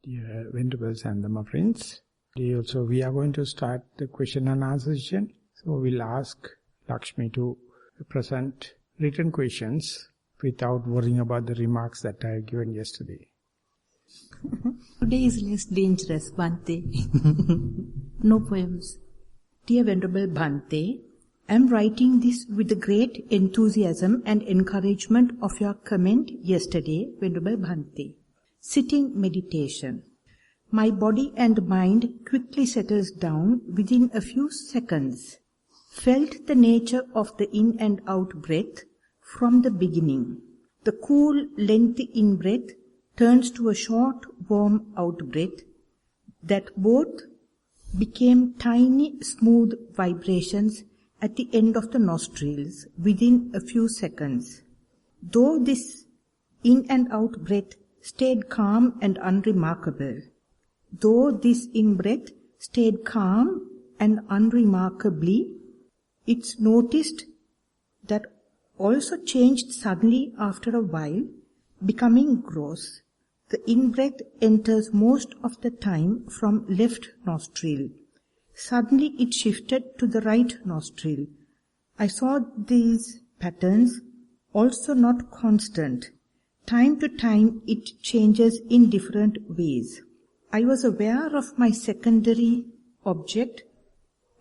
Dear Venerables and Dhamma friends, we are going to start the question and answer session. So we'll ask Lakshmi to present written questions without worrying about the remarks that I have given yesterday. Today is less dangerous, Bhante. No poems. Dear Venerable Bhante, I am writing this with the great enthusiasm and encouragement of your comment yesterday, Venerable Bhante. Sitting meditation. My body and mind quickly settles down within a few seconds. Felt the nature of the in and out breath from the beginning. The cool, lengthy in-breath turns to a short, warm out-breath that both became tiny, smooth vibrations at the end of the nostrils within a few seconds. Though this in and out breath stayed calm and unremarkable, it's noticed that also changed suddenly after a while, becoming gross. The in-breath enters most of the time from left nostril. Suddenly it shifted to the right nostril. I saw these patterns, also not constant. Time to time it changes in different ways. I was aware of my secondary object,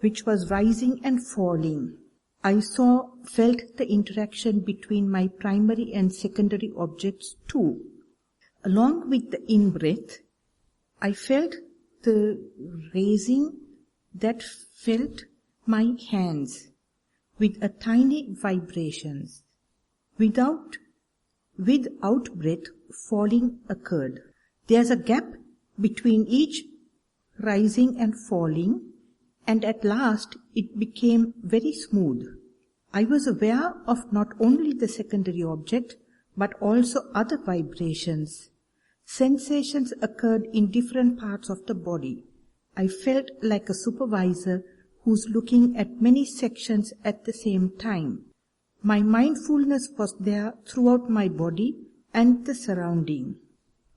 which was rising and falling. I felt the interaction between my primary and secondary objects too. Along with the in-breath, I felt the raising that felt my hands with a tiny vibrations. With out-breath, falling occurred. There's a gap between each rising and falling, and at last it became very smooth. I was aware of not only the secondary object, but also other vibrations. Sensations occurred in different parts of the body. I felt like a supervisor who's looking at many sections at the same time. My mindfulness was there throughout my body and the surrounding.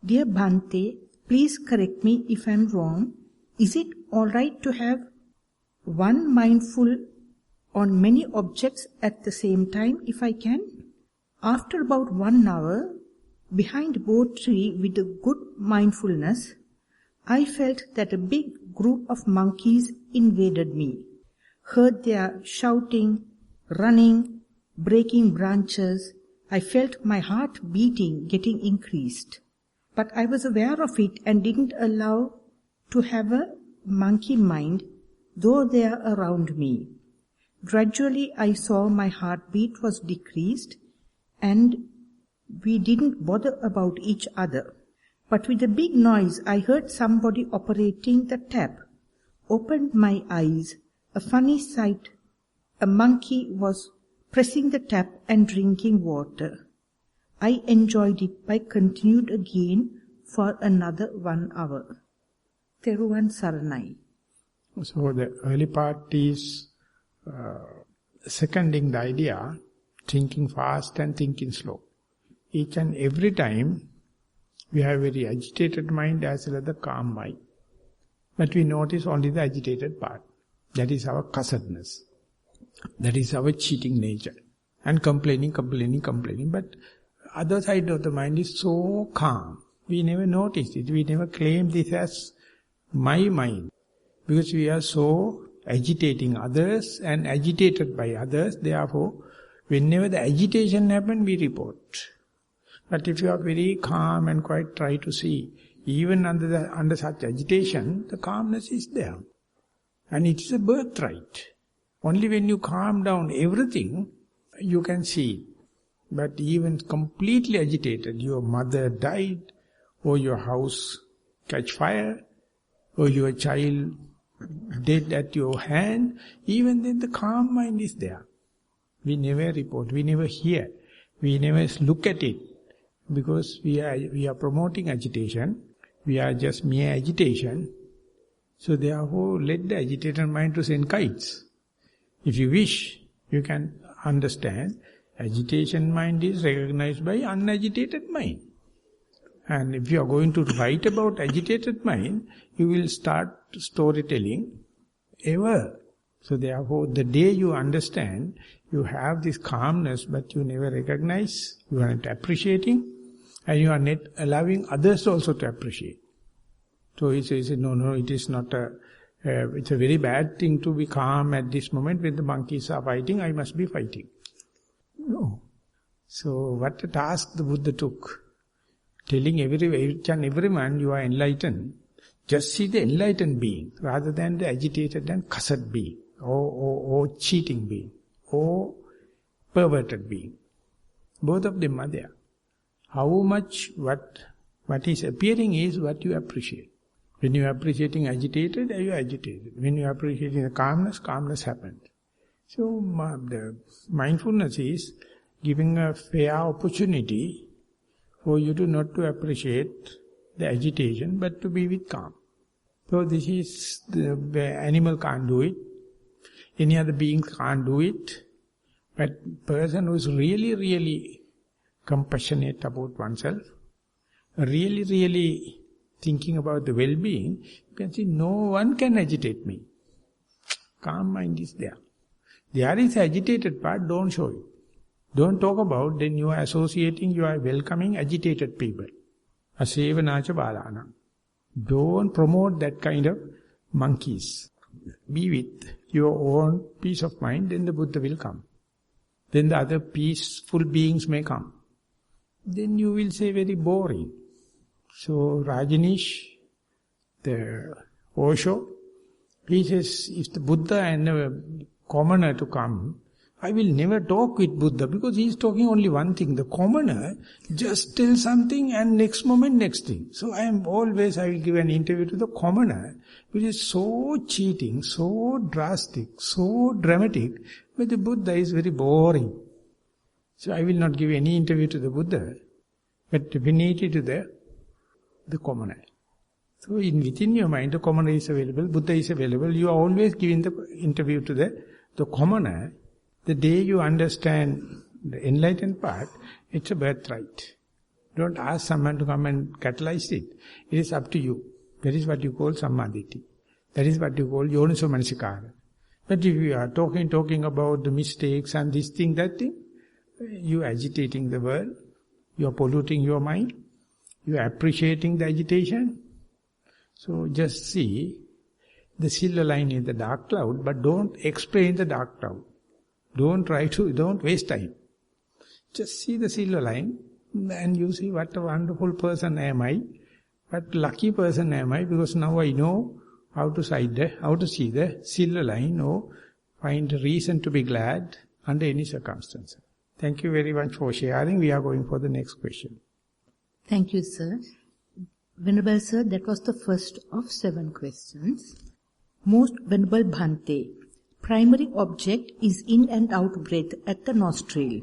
Dear Bhante, please correct me if I am wrong. Is it alright to have one mindful on many objects at the same time if I can? After about 1 hour, behind a bo tree with a good mindfulness, I felt that a big group of monkeys invaded me. Heard their shouting, running, breaking branches. I felt my heart beating, getting increased. But I was aware of it and didn't allow to have a monkey mind, though they are around me. Gradually I saw my heartbeat was decreased and we didn't bother about each other. But with a big noise I heard somebody operating the tap. Opened my eyes. A funny sight. A monkey was pressing the tap and drinking water. I enjoyed it by continued again for another 1 hour. Thero Saranai. So the early part is seconding the idea, thinking fast and thinking slow. Each and every time we have very agitated mind as well as the calm mind. But we notice only the agitated part. That is our cussedness. That is our cheating nature. And complaining. But other side of the mind is so calm. We never notice it. We never claim this as my mind. Because we are so agitating others and agitated by others. Therefore, whenever the agitation happens, we report. But if you are very calm and quite try to see, even under such agitation, the calmness is there. And it is a birthright. Only when you calm down everything, you can see. But even completely agitated, your mother died, or your house catch fire, or your child dead at your hand, even then the calm mind is there. We never report, we never hear, we never look at it, because we are promoting agitation, we are just mere agitation. So therefore, let the agitated mind to send kites. If you wish, you can understand, agitation mind is recognized by unagitated mind. And if you are going to write about agitated mind, you will start storytelling ever. So therefore, the day you understand, you have this calmness, but you never recognize, you are not appreciating, and you are not allowing others also to appreciate. So he says, no, it is not it's a very bad thing to be calm at this moment when the monkeys are fighting, I must be fighting. No. So what a task the Buddha took. Telling each and everyone you are enlightened. Just see the enlightened being rather than the agitated and cussed being or cheating being or perverted being. Both of them are there. How much what is appearing is what you appreciate. When you are appreciating agitated, you are agitated. When you are appreciating the calmness happens. So the mindfulness is giving a fair opportunity for you to not to appreciate the agitation, but to be with calm. So this is, the animal can't do it, any other being can't do it, but person who is really, really compassionate about oneself, really thinking about the well-being, you can see no one can agitate me. Calm mind is there. There is agitated part, don't show it. Don't talk about, then you are associating, you are welcoming agitated people. Asevanacha balana. Don't promote that kind of monkeys. Be with your own peace of mind, then the Buddha will come. Then the other peaceful beings may come. Then you will say very boring. So Rajanish, the Osho, he says, if the Buddha and a commoner to come, I will never talk with Buddha because he is talking only one thing. The commoner just tells something and next moment next thing. So I will give an interview to the commoner, which is so cheating, so drastic, so dramatic, but the Buddha is very boring. So I will not give any interview to the Buddha, but definitely to the commoner. So within your mind, the commoner is available, Buddha is available, you are always giving the interview to the commoner. The day you understand the enlightened part, it's a birthright. Don't ask someone to come and catalyze it. It is up to you. That is what you call sammaditi. That is what you call yoniso manasikara. But if you are talking about the mistakes and this thing, that thing, you are agitating the world, you are polluting your mind, you are appreciating the agitation. So just see the silver line in the dark cloud, but don't explain the dark cloud. Don't waste time. Just see the silver line and you see what a wonderful person am I, what lucky person am I, because now I know how to see the silver line or find a reason to be glad under any circumstance. Thank you very much for sharing. We are going for the next question. Thank you, sir. Venerable sir, that was the first of 7 questions. Most Venerable Bhante, primary object is in and out breath at the nostril.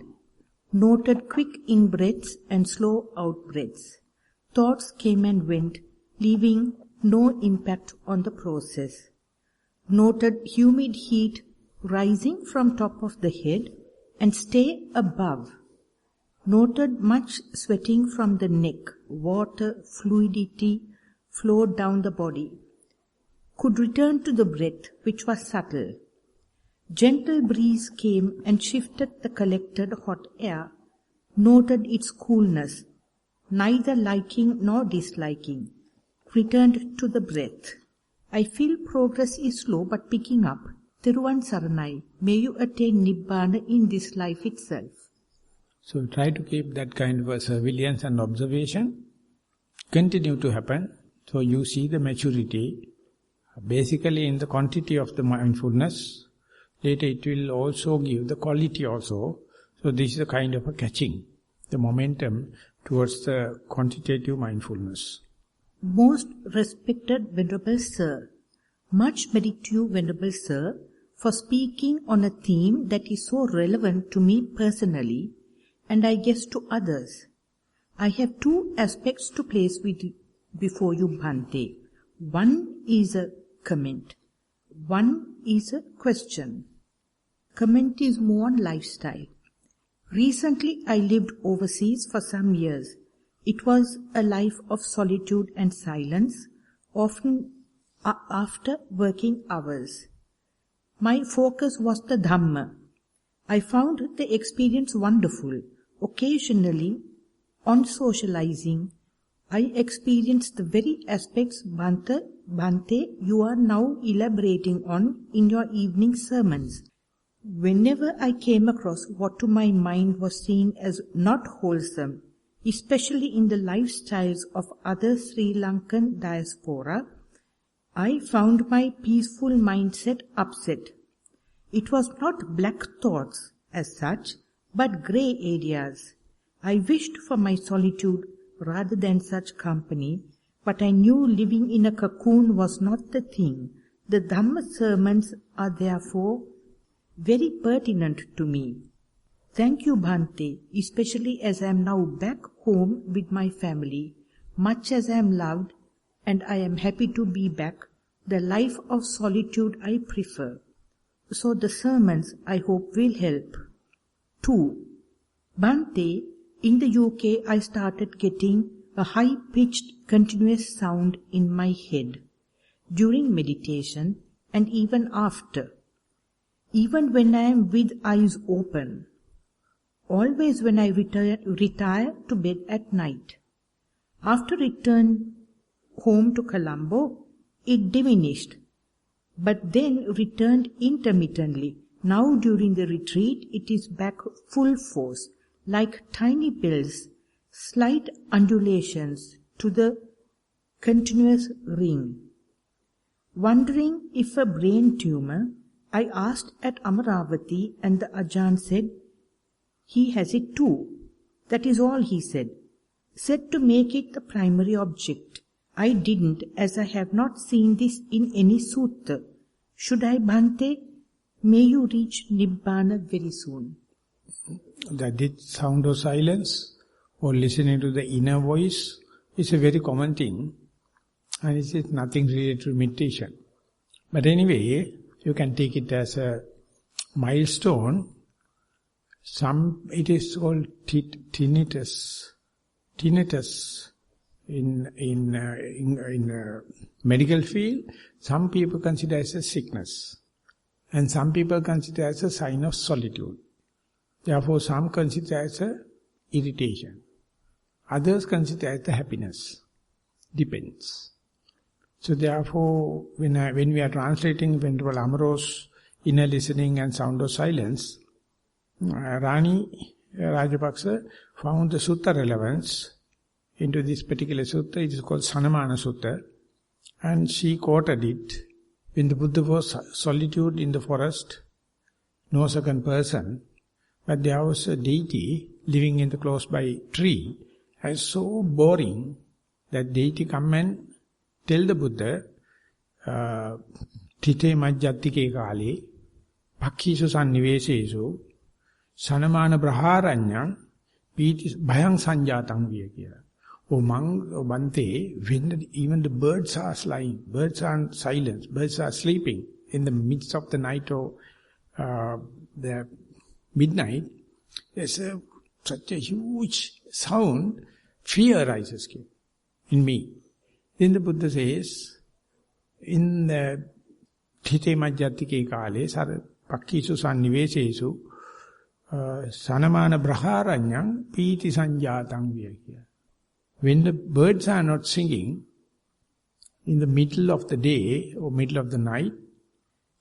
Noted quick in breaths and slow out breaths. Thoughts came and went, leaving no impact on the process. Noted humid heat rising from top of the head and stay above. Noted much sweating from the neck, water, fluidity flowed down the body. Could return to the breath, which was subtle. Gentle breeze came and shifted the collected hot air, noted its coolness, neither liking nor disliking, returned to the breath. I feel progress is slow but picking up. Theruvan Saranai, may you attain Nibbana in this life itself. So try to keep that kind of a surveillance and observation. Continue to happen. So you see the maturity, basically in the quantity of the mindfulness. Later it will also give the quality also. So this is a kind of a catching, the momentum towards the quantitative mindfulness. Most respected Venerable Sir, much merit to you, Venerable Sir, for speaking on a theme that is so relevant to me personally, and I guess to others. I have 2 aspects to place before you, Bhante. One is a comment. One is a question. Comment is more on lifestyle. Recently I lived overseas for some years. It was a life of solitude and silence, often after working hours. My focus was the Dhamma. I found the experience wonderful. Occasionally, on socializing, I experienced the very aspects, Bhante, you are now elaborating on in your evening sermons. Whenever I came across what to my mind was seen as not wholesome, especially in the lifestyles of other Sri Lankan diaspora, I found my peaceful mindset upset. It was not black thoughts as such, but grey areas. I wished for my solitude rather than such company, but I knew living in a cocoon was not the thing. The Dhamma sermons are therefore very pertinent to me. Thank you, Bhante, especially as I am now back home with my family. Much as I am loved and I am happy to be back, the life of solitude I prefer. So the sermons I hope will help. 2. Bhante, in the UK I started getting a high-pitched continuous sound in my head during meditation and even after. Even when I am with eyes open. Always when I retire to bed at night. After return home to Colombo, it diminished, but then returned intermittently. Now during the retreat, it is back full force, like tiny bells, slight undulations to the continuous ring. Wondering if a brain tumor, I asked at Amaravati and the Ajahn said, he has it too. That is all he said. Said to make it the primary object. I didn't, as I have not seen this in any sutta. Should I, Bhante? May you reach Nibbana very soon. That sound of silence or listening to the inner voice is a very common thing, and it is nothing related to meditation. But anyway, you can take it as a milestone. It is called tinnitus. Tinnitus in medical field, some people consider as a sickness, and some people consider as a sign of solitude. Therefore, some consider as a irritation. Others consider as the happiness. Depends. So therefore, when we are translating Venerable Amaro's inner listening and sound of silence, Rani Rajapaksa found the sutta relevance into this particular sutta. It is called Sanamana Sutta, and she quoted it. When the Buddha was solitude in the forest, no second person, but there was a deity living in the close by tree, and so boring that deity come and tell the Buddha, Tite majjatike kale, pakhisu sannivesesu, sanamana braharanyang, piti bhayang sanjatang viya. O Bhante, when even the birds are flying, birds are silent, birds are sleeping in the midst of the night or the midnight, there's such a huge sound, fear rises in me. Then the Buddha says, in the Thite Majjatike Kale, Pakhisu Sannivesesu, Sanamana Braharanyang, Piti Sanjatang Vyakya. When the birds are not singing, in the middle of the day or middle of the night,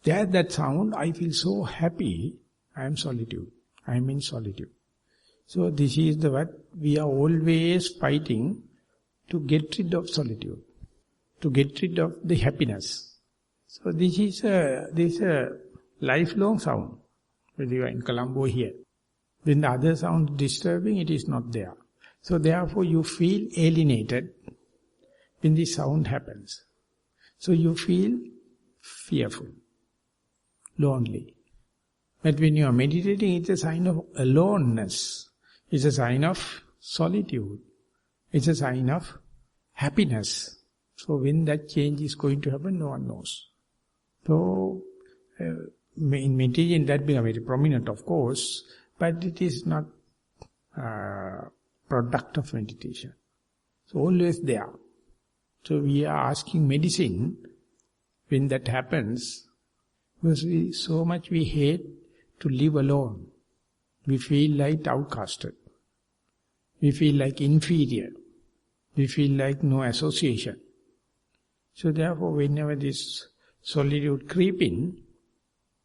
that sound, I feel so happy, I am solitude. I am in solitude. So this is what we are always fighting, to get rid of solitude, to get rid of the happiness. So this is a lifelong sound. When you are in Colombo here, when the other sound is disturbing, it is not there. So therefore you feel alienated when this sound happens. So you feel fearful, lonely. But when you are meditating, it's a sign of aloneness. It's a sign of solitude. It's a sign of happiness. So when that change is going to happen, no one knows. So in meditation that becomes very prominent, of course, but it is not product of meditation. It's always there. So we are asking medicine when that happens, because so much we hate to live alone. We feel like outcasted. We feel like inferior. We feel like no association. So therefore, whenever this solitude creep in,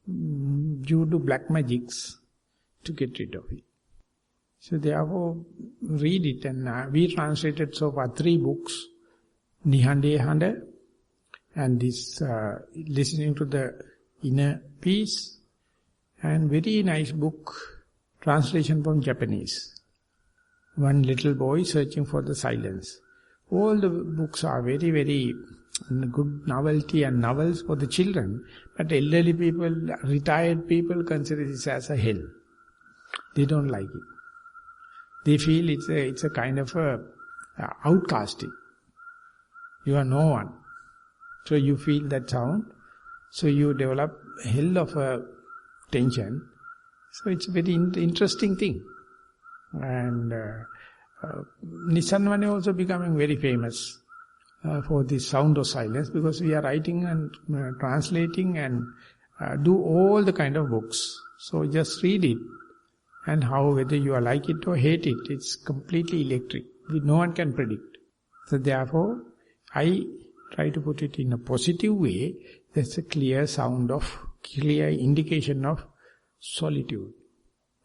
you do black magics to get rid of it. So therefore, read it, and we translated so far 3 books, Nihande Handa, and this listening to the inner peace, and very nice book, translation from Japanese. One little boy searching for the silence. All the books are very, very good novelty and novels for the children, but elderly people, retired people consider this as a hell. They don't like it. They feel it's a kind of a outcasting. You are no one. So you feel that sound. So you develop a hell of a tension. So it's a very interesting thing. And Nissarana also becoming very famous for this sound of silence, because we are writing and translating and do all the kind of books. So just read it. And how, whether you like it or hate it, it's completely electric. No one can predict. So therefore, I try to put it in a positive way. There's a clear indication of solitude.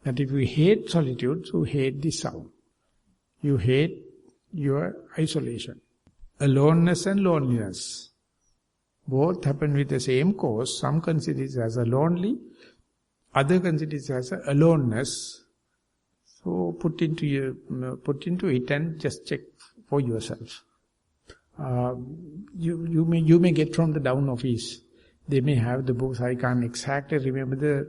That if you hate solitude, you hate this sound. You hate your isolation. Aloneness and loneliness. Both happen with the same cause. Some consider it as a lonely, other consider it as a aloneness. So put into it and just check for yourself. You may get from the down office. They may have the books. I can't exactly remember the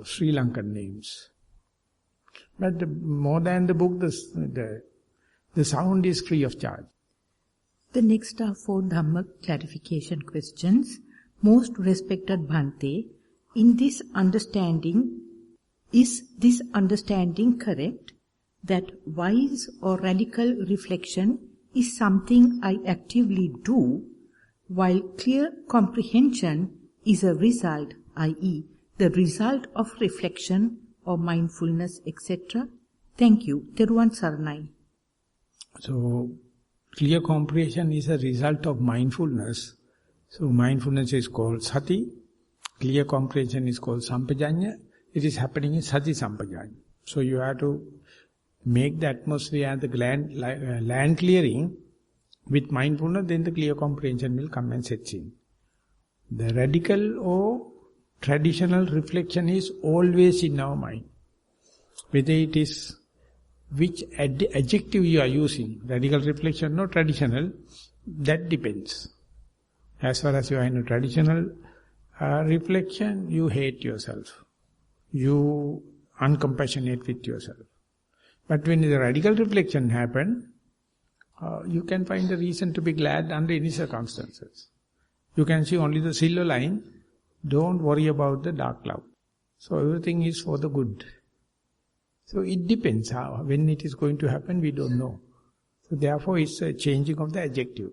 Sri Lankan names. But more than the book, the sound is free of charge. The next are 4 Dhamma clarification questions. Most respected Bhante, is this understanding correct, that wise or radical reflection is something I actively do, while clear comprehension is a result, i.e., the result of reflection or mindfulness, etc.? Thank you. Theruvan Saranai. So, clear comprehension is a result of mindfulness. So, mindfulness is called sati. Clear comprehension is called sampajanya. It is happening in sati sampajanya. So, you have to make the atmosphere and the land clearing with mindfulness, then the clear comprehension will come and set in. The radical or traditional reflection is always in our mind. Whether it is which adjective you are using, radical reflection or traditional, that depends. As far as you are in a traditional reflection, you hate yourself. You uncompassionate with yourself. But when the radical reflection happens, you can find a reason to be glad under any circumstances. You can see only the silver line. Don't worry about the dark cloud. So everything is for the good. So it depends how. When it is going to happen, we don't know. So therefore it's a changing of the adjective.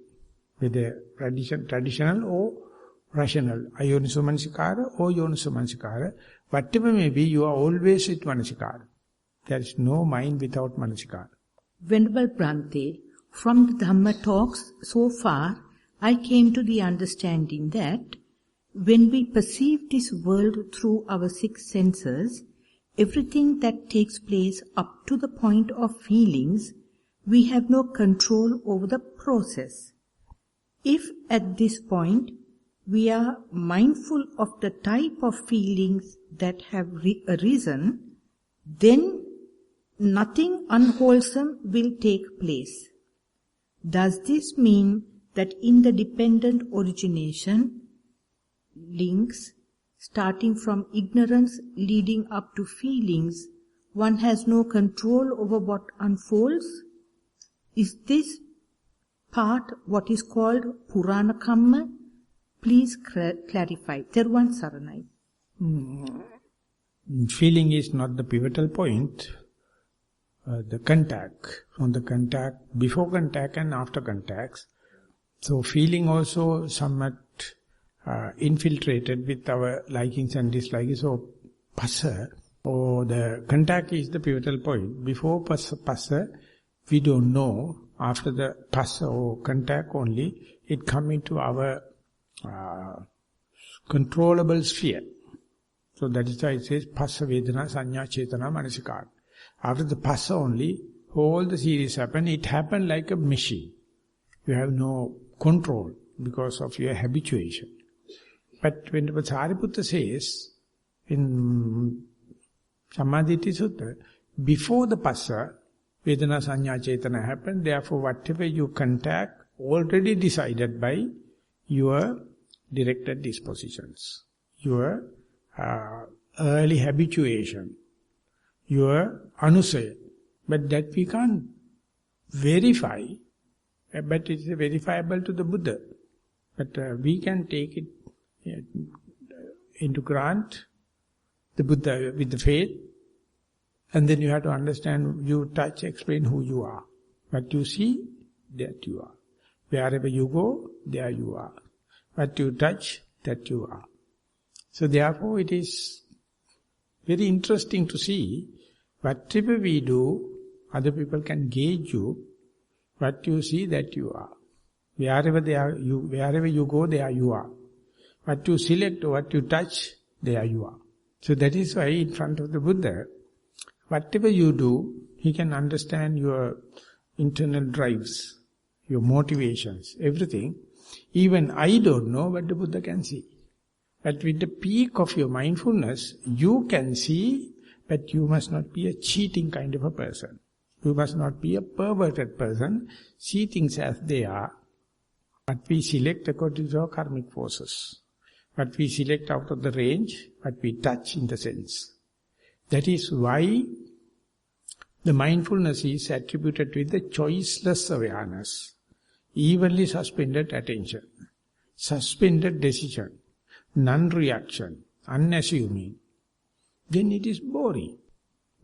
Whether traditional or rational. Ayoniso manasikara or yoniso manasikara. Whatever may be, you are always with manasikara. There is no mind without manasikara. Venerable Bhante, from the Dhamma talks so far, I came to the understanding that when we perceive this world through our 6 senses, everything that takes place up to the point of feelings, we have no control over the process. If at this point we are mindful of the type of feelings that have arisen, then nothing unwholesome will take place. Does this mean that in the dependent origination, links starting from ignorance leading up to feelings, one has no control over what unfolds? Is this part what is called Purana Kamma? Please clarify. Theruvan Saranai. Feeling is not the pivotal point. the contact, from the contact, before contact and after contacts. So feeling also somewhat infiltrated with our likings and dislikings. So passa, or the contact is the pivotal point. Before passa, we don't know. After the passa or contact only, it comes into our controllable sphere. So that is why it says passa vedana sanya chetana manasikara. After the passa only, all the series happen. It happened like a machine. You have no control because of your habituation. But when Sariputta says in Samadhiti Sutta, before the passa, Vedana Sanya Chetana happened, therefore whatever you contact, already decided by your directed dispositions, your early habituation, your anusaya. But that we can't verify, but it is verifiable to the Buddha. But we can take it into grant, the Buddha with the faith, and then you have to understand, you touch, explain who you are. What you see, that you are. Wherever you go, there you are. What you touch, that you are. So therefore it is very interesting to see, whatever we do, other people can gauge you. What you see, that you are. Wherever you go, there you are. What you select or what you touch, there you are. So that is why in front of the Buddha, whatever you do, he can understand your internal drives, your motivations, everything. Even I don't know, but the Buddha can see. But with the peak of your mindfulness, you can see, but you must not be a cheating kind of a person. You must not be a perverted person. See things as they are. But we select according to our karmic forces. But we select out of the range, but we touch in the sense. That is why the mindfulness is attributed with the choiceless awareness, evenly suspended attention, suspended decision, non-reaction, unassuming. Then it is boring.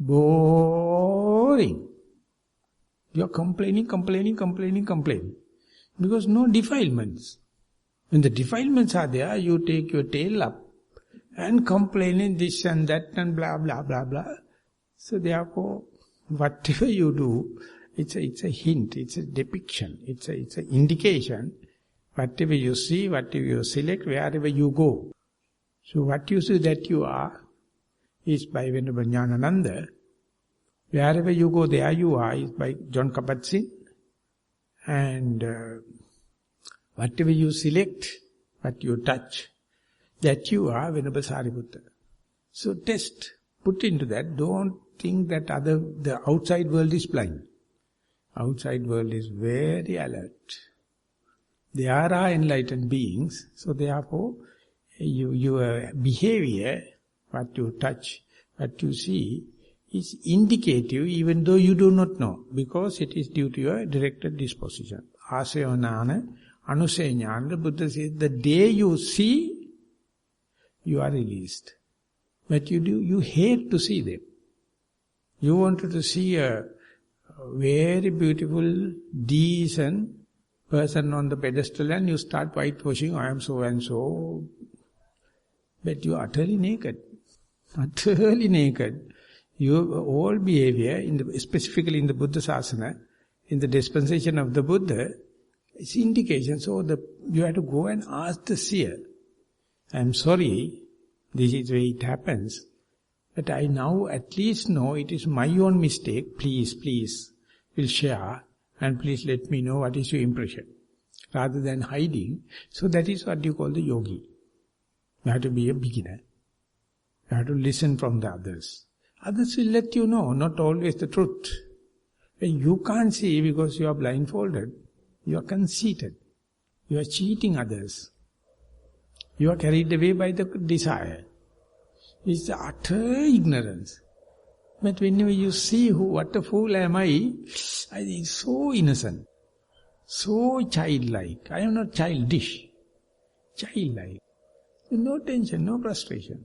Boring. You are complaining. Because no defilements. When the defilements are there, you take your tail up and complaining this and that and blah, blah, blah, blah. So therefore, whatever you do, it's a hint, it's a depiction, it's an indication. Whatever you see, whatever you select, wherever you go. So what you see that you are is by Venerable Jnanananda. Wherever you go, there you are is by John Kabat-Zinn. And whatever you select, what you touch, that you are Venerable Sariputta. So test, put into that. Don't think that the outside world is blind. Outside world is very alert. They are enlightened beings. So therefore, your behavior, what you touch, what you see, is indicative even though you do not know. Because it is due to your directed disposition. Asayonana, Anusayanyana, the Buddha says, the day you see, you are released. But you hate to see them. You wanted to see a very beautiful, decent person on the pedestal and you start whitewashing, I am so and so. But you are utterly naked. Utterly naked. Your whole behavior, specifically in the Buddha Sasana, in the dispensation of the Buddha, is indication. So you have to go and ask the seer, I am sorry, this is the way it happens. But I now at least know it is my own mistake. Please, will share and please let me know what is your impression. Rather than hiding. So that is what you call the yogi. You have to be a beginner. You have to listen from the others. Others will let you know, not always the truth. When you can't see because you are blindfolded, you are conceited. You are cheating others. You are carried away by the desire. It's utter ignorance. But whenever you see what a fool am I think so innocent, so childlike. I am not childish, childlike. No tension, no frustration.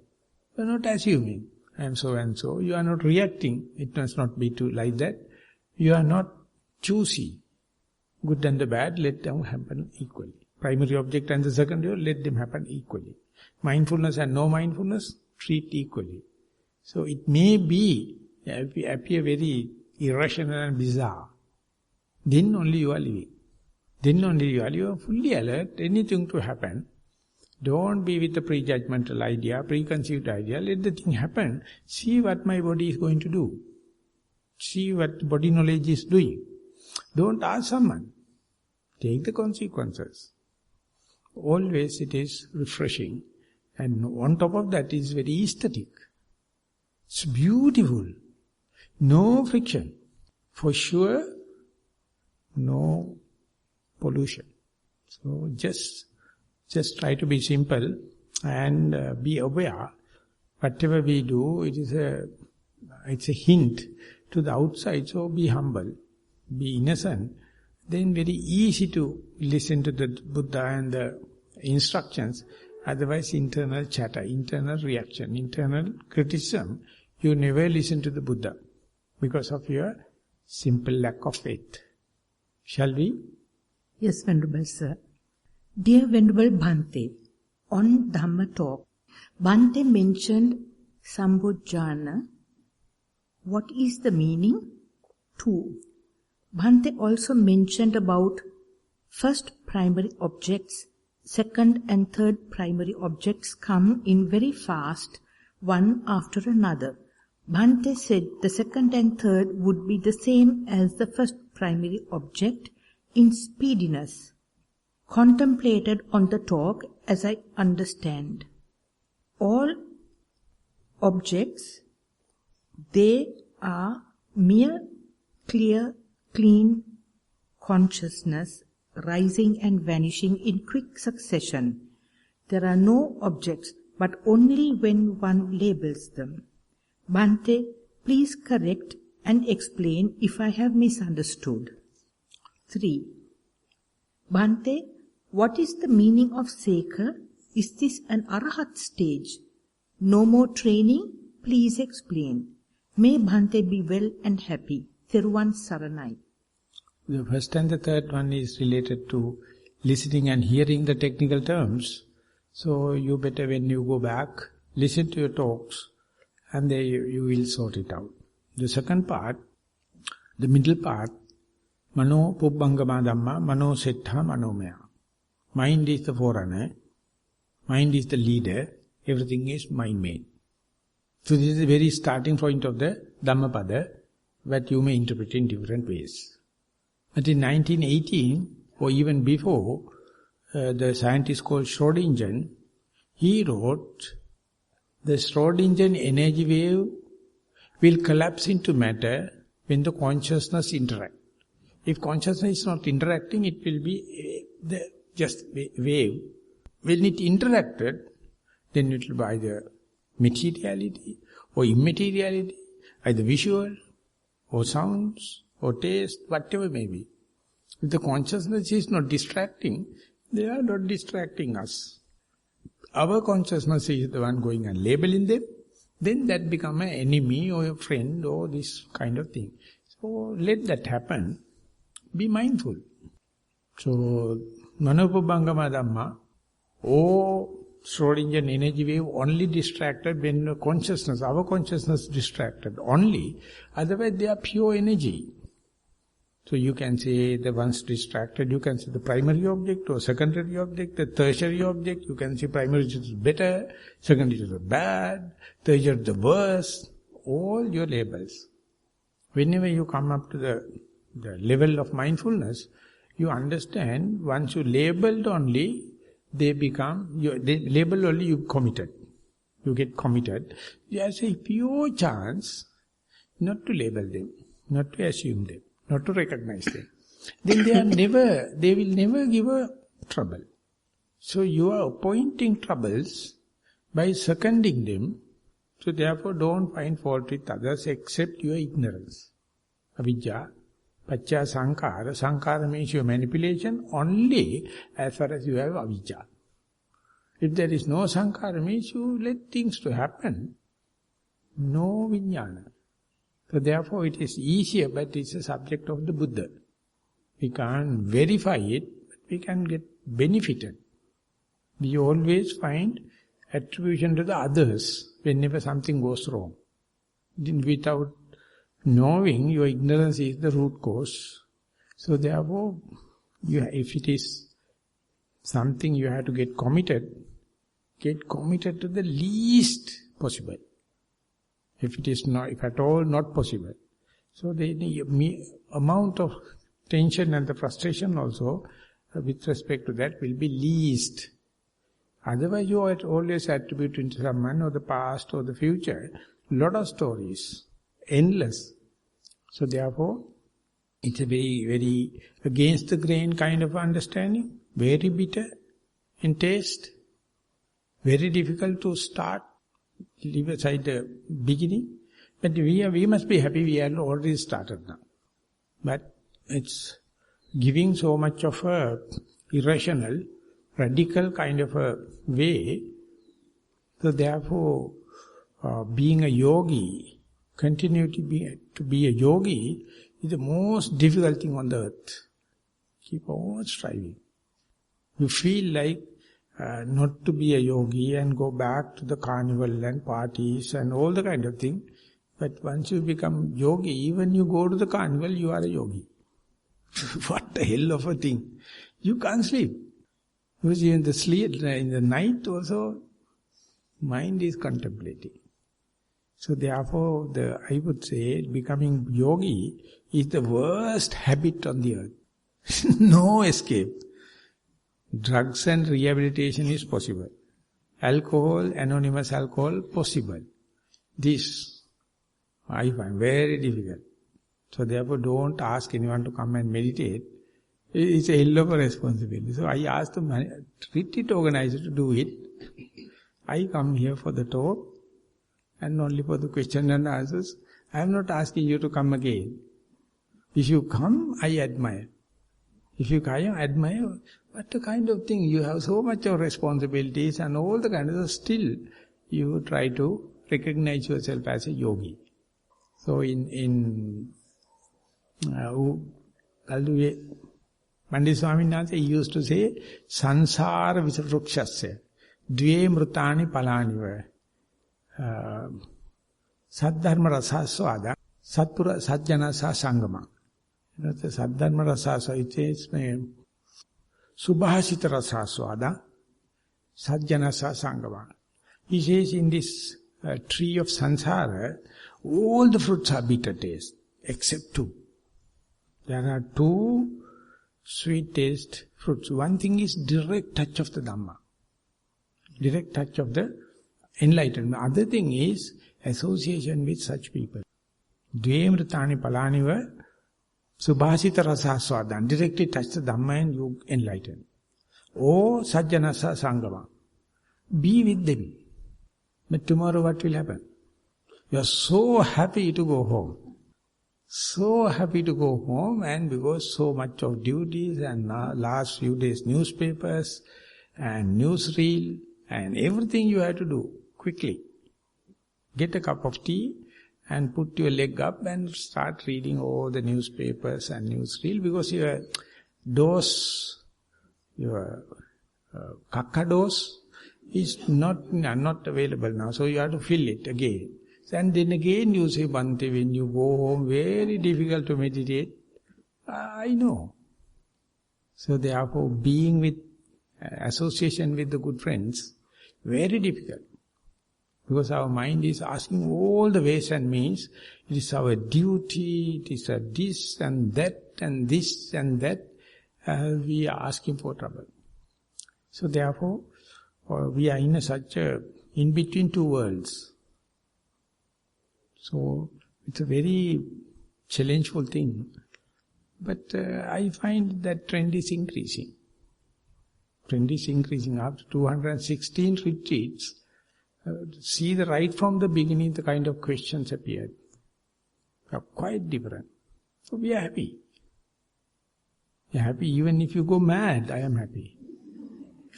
You are not assuming. and so and so. You are not reacting. It must not be too like that. You are not choosy. Good and the bad, let them happen equally. Primary object and the secondary, let them happen equally. Mindfulness and no mindfulness, treat equally. So it may appear very irrational and bizarre. Then only you are living. Then only you are fully alert, anything to happen. Don't be with the prejudgmental idea, preconceived idea. Let the thing happen. See what my body is going to do. See what body knowledge is doing. Don't ask someone. Take the consequences. Always it is refreshing. And on top of that is very aesthetic. It's beautiful. No friction. For sure, no pollution. So just try to be simple and be aware. Whatever we do, it's a hint to the outside. So be humble, be innocent. Then very easy to listen to the Buddha and the instructions. Otherwise, internal chatter, internal reaction, internal criticism. You never listen to the Buddha because of your simple lack of faith. Shall we? Yes, Venerable Sir. Dear Venerable Bhante, on Dhamma talk, Bhante mentioned Sambojjhana. What is the meaning? 2. Bhante also mentioned about first primary objects, second and third primary objects come in very fast, one after another. Bhante said the second and third would be the same as the first primary object in speediness. Contemplated on the talk as I understand. All objects, they are mere clear, clean consciousness rising and vanishing in quick succession. There are no objects, but only when one labels them. Bhante, please correct and explain if I have misunderstood. 3. Bhante, what is the meaning of Sekha? Is this an Arahat stage? No more training? Please explain. May Bhante be well and happy. Theruvan Saranai. The first and the third one is related to listening and hearing the technical terms. So you better, when you go back, listen to your talks and there you will sort it out. The second part, the middle part, Mano Pubbangama Dhamma, Mano Settha Manomaya. Mind is the forerunner, mind is the leader, everything is mind-made. So this is the very starting point of the Dhammapada, that you may interpret in different ways. But in 1918, or even before, the scientist called Schrödinger, he wrote, the Schrödinger energy wave will collapse into matter when the consciousness interacts. If consciousness is not interacting, it will be just wave. When it interacted, then it will be either materiality or immateriality, either visual or sounds or taste, whatever may be. If the consciousness is not distracting, they are not distracting us. Our consciousness is the one going and labeling them, then that become an enemy or a friend or this kind of thing. So let that happen. Be mindful. So, Manopubbangama Dhamma, or Schrödinger energy wave only distracted when the consciousness, our consciousness distracted only. Otherwise they are pure energy. So you can say the ones distracted, you can say the primary object or secondary object, the tertiary object, you can say primary is better, secondary is bad, tertiary is the worst, all your labels. Whenever you come up to the level of mindfulness, you understand once you labeled only, they label only you committed. You get committed. There's a pure chance not to label them, not to assume them, not to recognize them. Then they will never give a trouble. So you are appointing troubles by seconding them. So therefore don't find fault with others except your ignorance. Avijja, Paccha Sankara. Sankara means your manipulation only as far as you have avijja. If there is no Sankara means you let things to happen. no vijnana. So therefore it is easier, but it's a subject of the Buddha. We can't verify it, but we can get benefited. We always find attribution to the others whenever something goes wrong. Without knowing, your ignorance is the root cause. So therefore, if it is something you have to get committed to the least possible. If it is not, if at all not possible. So the amount of tension and the frustration also, with respect to that, will be least. Otherwise you are always attributing to someone or the past or the future, lot of stories, endless. So therefore, it's a very, very against the grain kind of understanding, very bitter in taste, very difficult to start, leave aside the beginning. But we must be happy we have already started now. But it's giving so much of a irrational, radical kind of a way. So therefore, being a yogi, continue to be a yogi is the most difficult thing on the earth. Keep on striving. You feel like not to be a yogi and go back to the carnival and parties and all the kind of thing. But once you become yogi, even you go to the carnival, you are a yogi. What the hell of a thing. You can't sleep. Because in the night also, mind is contemplating. So therefore, I would say, becoming yogi is the worst habit on the earth. No escape. Drugs and rehabilitation is possible. Alcohol, anonymous alcohol, possible. This, I find very difficult. So therefore, don't ask anyone to come and meditate. It's a hell of a responsibility. So I asked the retreat organizer to do it. I come here for the talk and only for the question and answers. I am not asking you to come again. If you come, I admire. If you come, I admire. What a kind of thing. You have so much of responsibilities and all the kind of stuff. Still, you try to recognize yourself as a yogi. So in Pandit Swamin Nāsa, he used to say, Sansāra visvrukṣasya dve mrutani palāniva saddharma rasasvada satpura sajjanasa sangama. The saddharma rasasvada, it says, subhasita rasasvada sajjanasa sangama. He says in this tree of sansara, all the fruits are bitter taste, except two. There are two sweet taste fruits. One thing is direct touch of the Dhamma. Direct touch of the enlightenment. Other thing is association with such people. Dvemritani palaniva subhasita rasaswadan. Directly touch the Dhamma and you enlighten. Or sajjanasa sangama. Be with them. But tomorrow what will happen? You are so happy to go home. So happy to go home, and because so much of duties and last few days newspapers and newsreel and everything you have to do quickly. Get a cup of tea and put your leg up and start reading all the newspapers and newsreel, because your dose, your kakka dose is not available now, so you have to fill it again. And then again you say, Bhante, when you go home, very difficult to meditate. I know. So therefore, being with, association with the good friends, very difficult. Because our mind is asking all the ways and means. It is our duty, it is a this and that and this and that. We are asking for trouble. So therefore, we are in such a, in between two worlds. So, it's a very challengeful thing. But I find that trend is increasing. Trend is increasing. After 216 retreats, see the right from the beginning, the kind of questions appeared. Are quite different. So we are happy. We are happy. Even if you go mad, I am happy.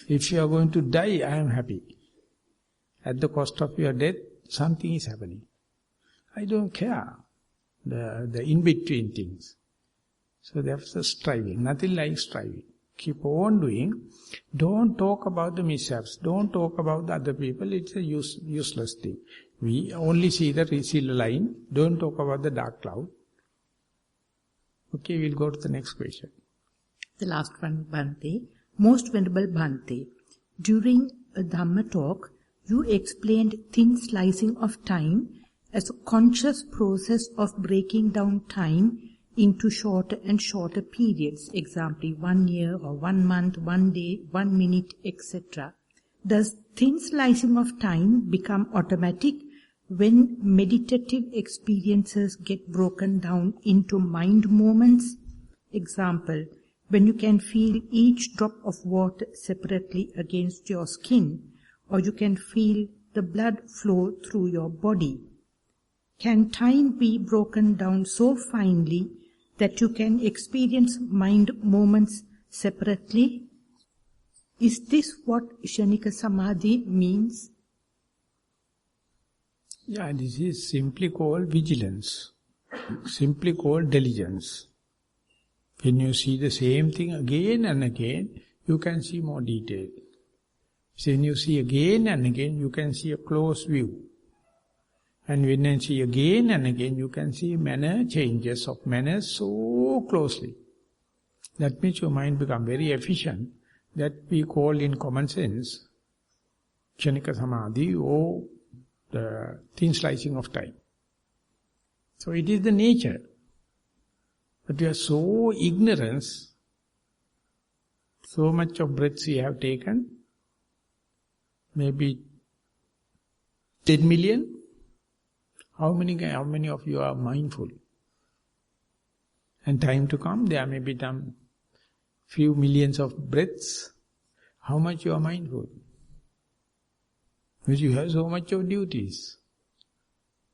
If you are going to die, I am happy. At the cost of your death, something is happening. I don't care. The in-between things. So that's the striving. Nothing like striving. Keep on doing. Don't talk about the mishaps. Don't talk about the other people. It's a useless thing. We only see the silver line. Don't talk about the dark cloud. Okay, we'll go to the next question. The last one, Bhante. Most Venerable Bhante, during a Dhamma talk, you explained thin slicing of time as a conscious process of breaking down time into shorter and shorter periods, example 1 year or 1 month, 1 day, 1 minute, etc. Does thin slicing of time become automatic when meditative experiences get broken down into mind moments? Example, when you can feel each drop of water separately against your skin, or you can feel the blood flow through your body. Can time be broken down so finely that you can experience mind moments separately? Is this what Kshanika Samadhi means? Yeah, this is simply called vigilance, simply called diligence. When you see the same thing again and again, you can see more detail. So when you see again and again, you can see a close view. And when you see again and again, you can see manner changes of manners so closely. That means your mind becomes very efficient. That we call in common sense, Kshanika Samadhi or the thin slicing of time. So it is the nature. But we are so ignorant, so much of breaths we have taken, maybe 10 million. How many of you are mindful? And time to come, there may be some few millions of breaths. How much you are mindful? Because you have so much of duties.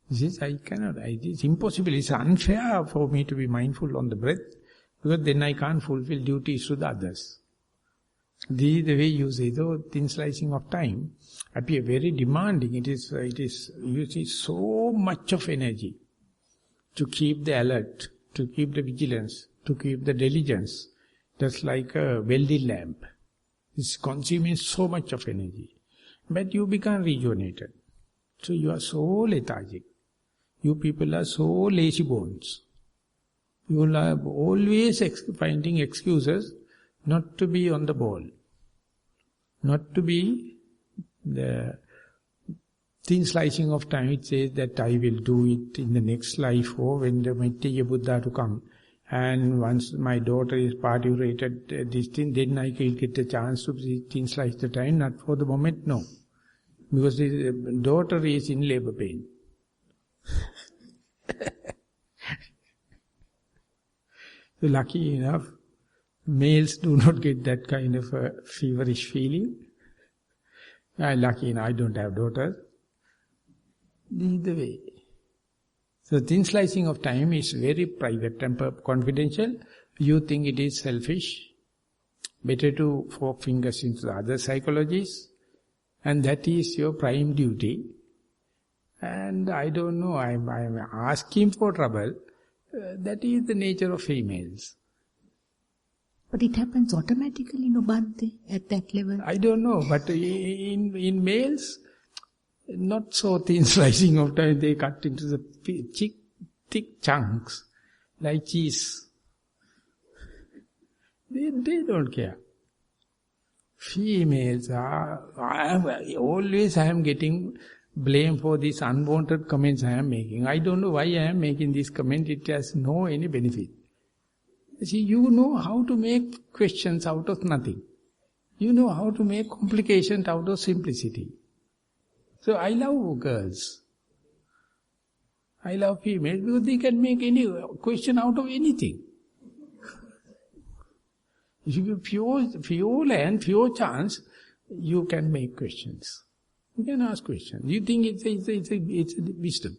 This I cannot, it's impossible, it's unfair for me to be mindful on the breath, because then I can't fulfill duties to the others. The way you say, though, thin slicing of time appear very demanding. It is, you see so much of energy to keep the alert, to keep the vigilance, to keep the diligence. That's like a welded lamp. It's consuming so much of energy. But you become rejuvenated. So you are so lethargic. You people are so lazy bones. You are always finding excuses not to be on the ball. Not to be the thin slicing of time. It says that I will do it in the next life or when the Maitreya Buddha to come. And once my daughter is participated this thing, then I will get a chance to thin slice the time. Not for the moment, no. Because the daughter is in labor pain. So lucky enough, males do not get that kind of a feverish feeling. Lucky enough, I don't have daughters. Either way. So thin slicing of time is very private and confidential. You think it is selfish. Better to fork fingers into the other psychologies. And that is your prime duty. And I don't know, I'm asking for trouble. That is the nature of females. But it happens automatically, no Bhante, at that level? I don't know, but in males, not so thin slicing of time, they cut into the thick chunks, like cheese. They don't care. Females are, always I am getting blame for these unwanted comments I am making. I don't know why I am making this comment, it has no any benefit. See, you know how to make questions out of nothing. You know how to make complications out of simplicity. So I love girls. I love females because they can make any question out of anything. If you have pure land, pure chance, you can make questions. You can ask questions. You think it's a wisdom.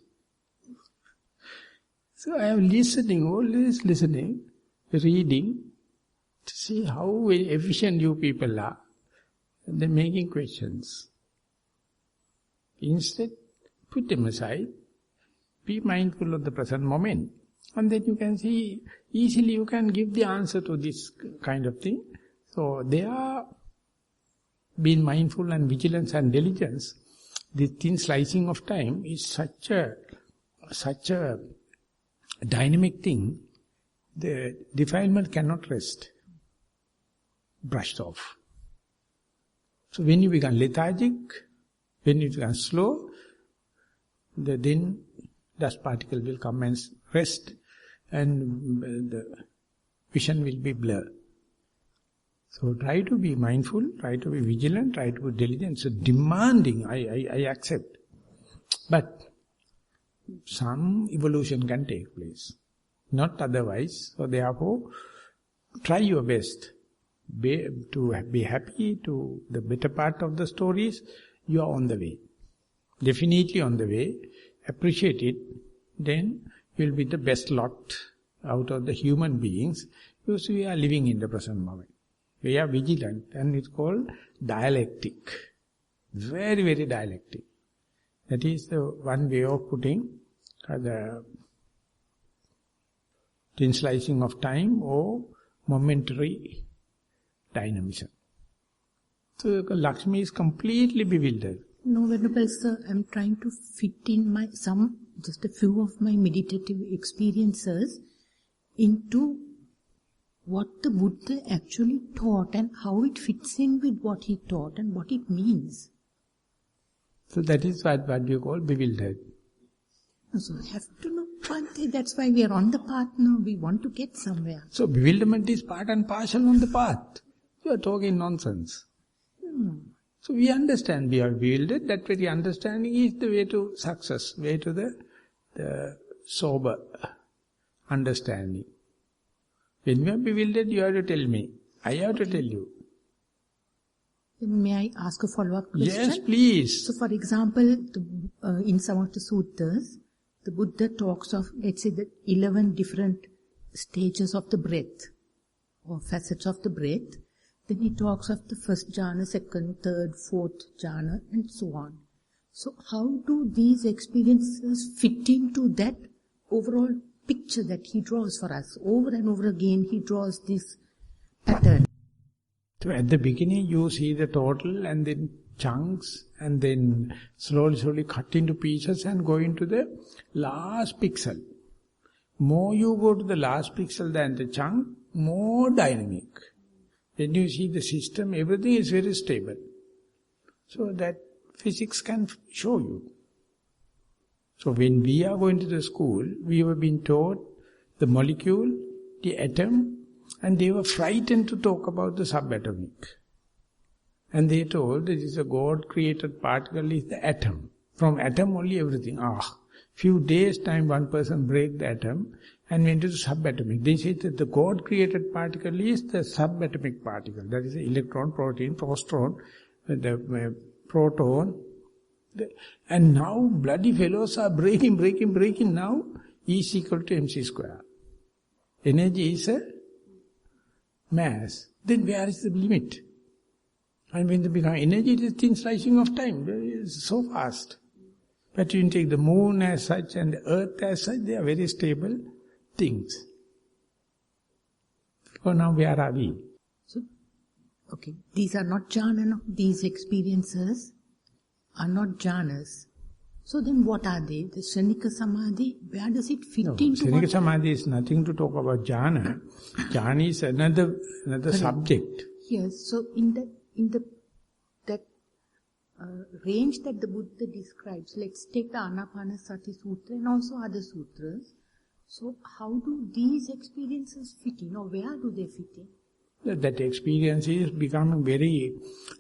So I am listening, always listening, reading, to see how efficient you people are. And then making questions. Instead, put them aside. Be mindful of the present moment. And then you can see, easily you can give the answer to this kind of thing. So they are being mindful and vigilance and diligence. This thin slicing of time is such a dynamic thing. The defilement cannot rest. Brushed off. So when you become lethargic, when you become slow, then dust particle will come and rest, and the vision will be blurred. So try to be mindful, try to be vigilant, try to be diligent. So demanding, I accept. But some evolution can take place. Not otherwise. So therefore, try your best. To be happy to the better part of the stories, you are on the way. Definitely on the way. Appreciate it. Then you will be the best lot out of the human beings, because we are living in the present moment. We are vigilant, and it's called dialectic. Very, very dialectic. That is the one way of putting the thin slicing of time or momentary dynamism. So Lakshmi is completely bewildered. No, Venerable Sir, I'm trying to fit in just a few of my meditative experiences into what the Buddha actually taught and how it fits in with what he taught and what it means. So that is what you call bewildered. So I have to know one thing. That's why we are on the path now. We want to get somewhere. So bewilderment is part and parcel on the path. You are talking nonsense. So we understand we are bewildered. That very understanding is the way to success, way to the sober understanding. When you are bewildered, you have to tell me. I have to tell you. May I ask a follow-up question? Yes, please. So for example, in some of the sutras, the Buddha talks of, let's say, the 11 different stages of the breath, or facets of the breath. Then he talks of the first jhana, second, third, fourth jhana, and so on. So how do these experiences fit into that overall picture that he draws for us? Over and over again he draws this pattern. So at the beginning you see the total and then chunks, and then slowly cut into pieces and go into the last pixel. More you go to the last pixel than the chunk, more dynamic. Then you see the system, everything is very stable. So that physics can show you. So when we are going to the school, we have been taught the molecule, the atom, and they were frightened to talk about the subatomic. And they told this is a God-created particle is the atom. From atom only everything. Few days time one person break the atom and went to the subatomic. They said that the God-created particle is the subatomic particle. That is the electron, protein, postron, the proton. And now bloody fellows are breaking now. E is equal to mc square. Energy is a mass. Then where is the limit? And when they become energy, it is thin slicing of time. It is so fast. But you take the moon as such and the earth as such, they are very stable things. So now where are we? So, okay, these are not jhana, no? These experiences are not jhanas. So then what are they? The Shanika Samadhi, where does it fit into? Shanika Samadhi is nothing to talk about jhana. Jhana is another subject. Yes, so in that range that the Buddha describes, let's take the Anapanasati Sutra and also other sutras. So how do these experiences fit in, or where do they fit in? That experience is becoming very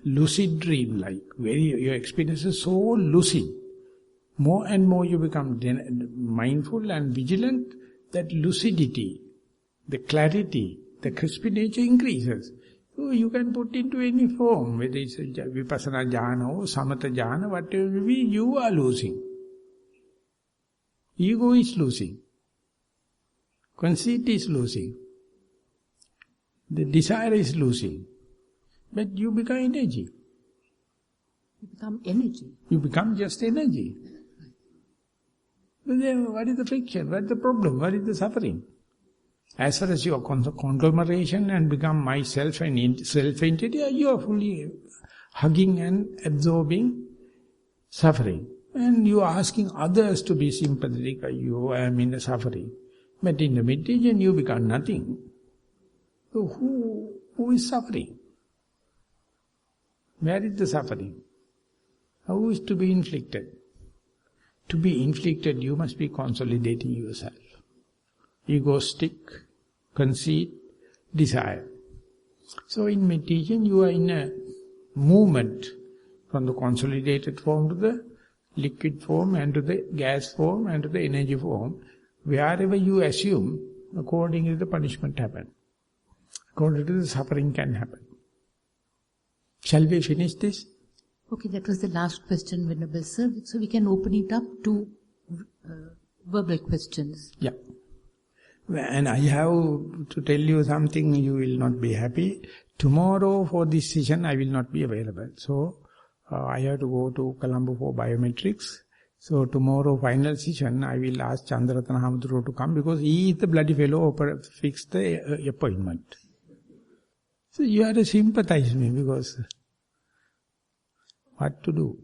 lucid dream-like. Your experience is so lucid. More and more you become mindful and vigilant, that lucidity, the clarity, the crispy nature increases. So you can put into any form, whether it's vipassana jhana or samatha jhana, whatever it may be, you are losing. Ego is losing. Conceit is losing. The desire is losing. But you become energy. You become energy. You become just energy. But then what is the friction? What is the problem? What is the suffering? As far as your conglomeration and become myself and self-entity, you are fully hugging and absorbing suffering. And you are asking others to be sympathetic, you am in the suffering. But in the meditation you become nothing. So who is suffering? Where is the suffering? Who is to be inflicted? To be inflicted, you must be consolidating yourself. Egoistic, conceit, desire. So in meditation, you are in a movement from the consolidated form to the liquid form and to the gas form and to the energy form. Wherever you assume, accordingly the punishment happens. According to the suffering can happen. Shall we finish this? Okay, that was the last question, Venerable Sir. So we can open it up to verbal questions. Yeah. And I have to tell you something, you will not be happy. Tomorrow for this session I will not be available. So I have to go to Colombo for biometrics. So tomorrow final session I will ask Chandraratana Hamaduro to come because he is the bloody fellow who fixed the appointment. So you have to sympathize me because what to do?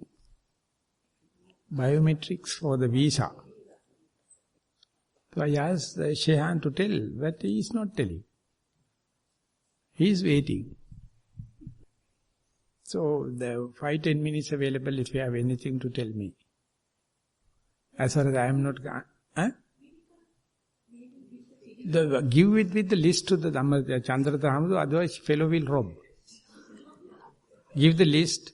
Biometrics for the visa. So I asked Shehan to tell, but he is not telling. He is waiting. So the 5-10 minutes available if you have anything to tell me. As far as I am not... give it with the list to the Chandraratana, otherwise fellow will rob. Give the list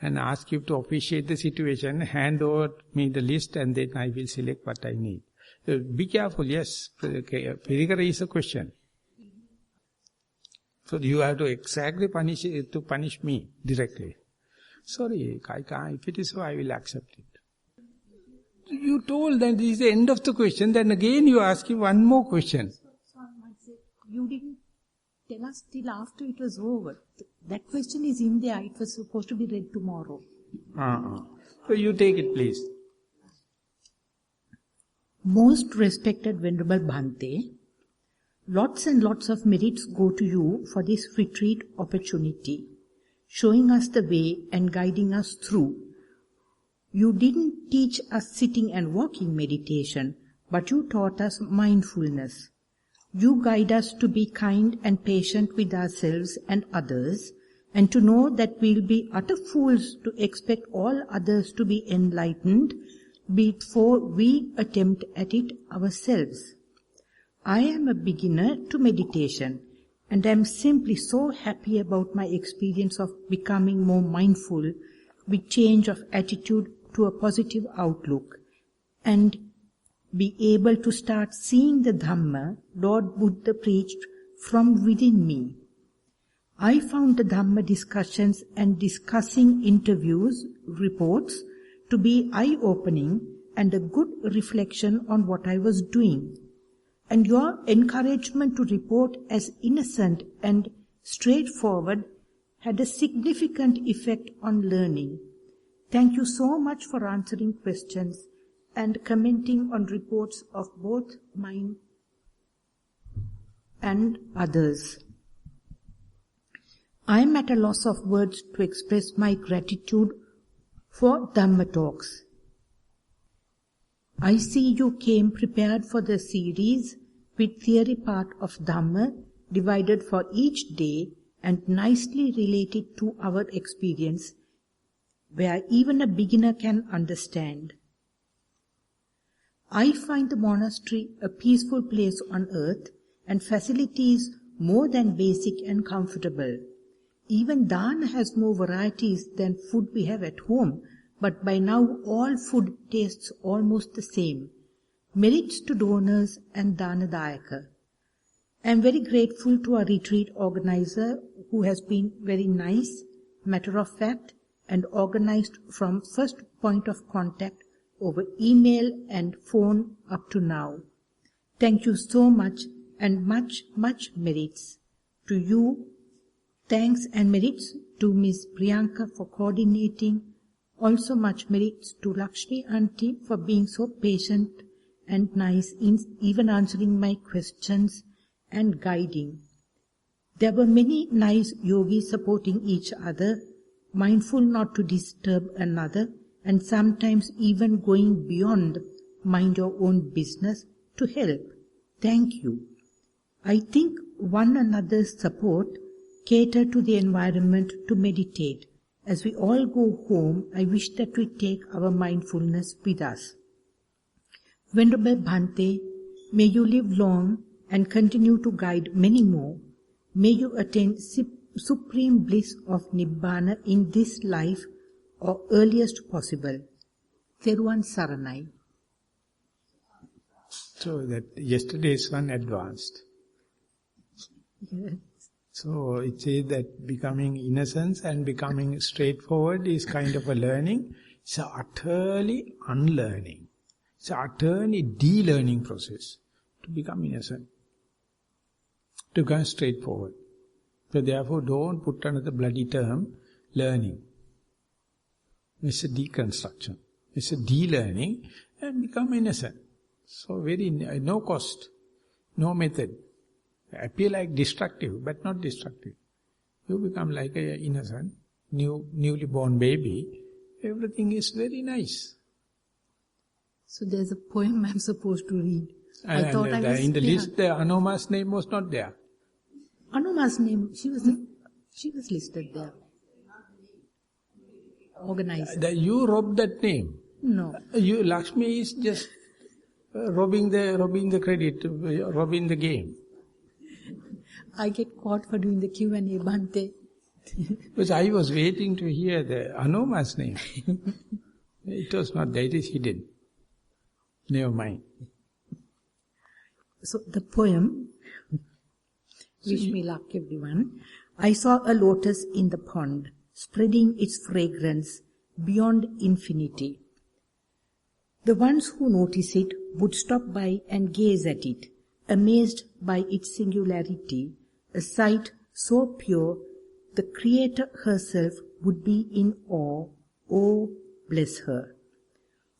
and ask you to officiate the situation, hand over me the list and then I will select what I need. So be careful, yes, Perikara is a question. So you have to exactly punish me directly. Sorry, if it is so, I will accept it. You told that this is the end of the question, then again you ask him one more question. You didn't tell us till after it was over. That question is in there, it was supposed to be read tomorrow. So you take it please. Most respected Venerable Bhante, lots and lots of merits go to you for this retreat opportunity, showing us the way and guiding us through. You didn't teach us sitting and walking meditation, but you taught us mindfulness. You guide us to be kind and patient with ourselves and others, and to know that we'll be utter fools to expect all others to be enlightened before we attempt at it ourselves. I am a beginner to meditation, and I am simply so happy about my experience of becoming more mindful with change of attitude to a positive outlook, and be able to start seeing the Dhamma Lord Buddha preached from within me. I found the Dhamma discussions and discussing interviews, reports, to be eye-opening and a good reflection on what I was doing. And your encouragement to report as innocent and straightforward had a significant effect on learning. Thank you so much for answering questions and commenting on reports of both mine and others. I am at a loss of words to express my gratitude for Dhamma talks. I see you came prepared for the series with theory part of Dhamma divided for each day and nicely related to our experience, where even a beginner can understand. I find the monastery a peaceful place on earth and facilities more than basic and comfortable. Even Dana has more varieties than food we have at home, but by now all food tastes almost the same. Merits to donors and Danadayaka. I am very grateful to our retreat organizer who has been very nice, matter of fact, and organized from first point of contact over email and phone up to now. Thank you so much, and much, much merits to you. Thanks and merits to Ms. Priyanka for coordinating. Also much merits to Lakshmi Auntie for being so patient and nice, even answering my questions and guiding. There were many nice yogis supporting each other, mindful not to disturb another, and sometimes even going beyond mind your own business to help. Thank you. I think one another's support cater to the environment to meditate. As we all go home, I wish that we take our mindfulness with us. Venerable Bhante, may you live long and continue to guide many more. May you attain supreme bliss of Nibbana in this life or earliest possible. Theruvan Saranai. So that yesterday's one advanced. Yes. So it says that becoming innocence and becoming straightforward is kind of a learning. It's a utterly unlearning. It's a utterly de-learning process to become innocent, to become straightforward. So therefore don't put another bloody term, learning. It's a deconstruction. It's a de-learning and become innocent. So very, no cost, no method. Appear like destructive, but not destructive. You become like an innocent, newly born baby. Everything is very nice. So there's a poem I'm supposed to read. And I thought I was in the list, the Anuma's name was not there. Anuma's name, she was listed there. Organizer. You robbed that name. No. Lakshmi is just robbing the credit, robbing the game. I get caught for doing the Q&A, Bhante. Because I was waiting to hear the Anuma's name. It was not there, it is hidden. Never mind. So the poem, wish me luck everyone. I saw a lotus in the pond, spreading its fragrance beyond infinity. The ones who notice it would stop by and gaze at it, amazed by its singularity, a sight so pure the Creator herself would be in awe. Oh, bless her.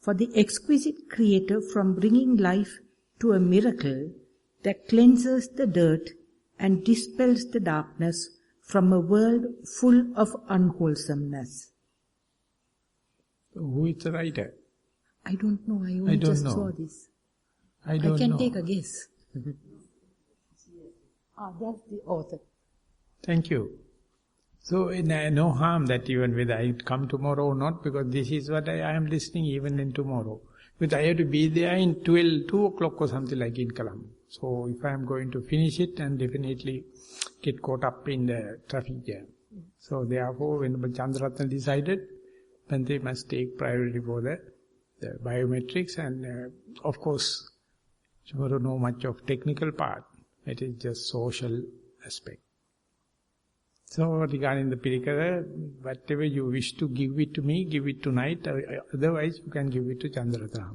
For the exquisite Creator, from bringing life to a miracle that cleanses the dirt and dispels the darkness from a world full of unwholesomeness. Who is the writer? I don't know, I only just saw this. I can take a guess. That's the author. Thank you. So no harm that even whether I come tomorrow or not, because this is what I am listening even in tomorrow. But I have to be there in 2 o'clock or something like in Colombo. So if I am going to finish it and definitely get caught up in the traffic jam. So therefore when Chandraratna decided, then they must take priority for the biometrics and of course, you don't know much of technical part. It is just social aspect. So regarding the Pirikara, whatever you wish to give it to me, give it tonight. Otherwise you can give it to Chandraratna.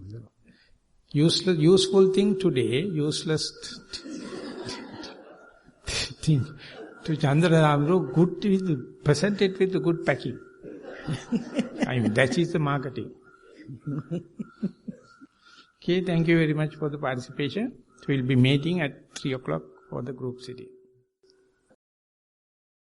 Useful thing today, useless thing to Chandraratna. Good, present it with the good packing. I mean, that is the marketing. Okay, thank you very much for the participation. We will be meeting at 3 o'clock for the group sitting.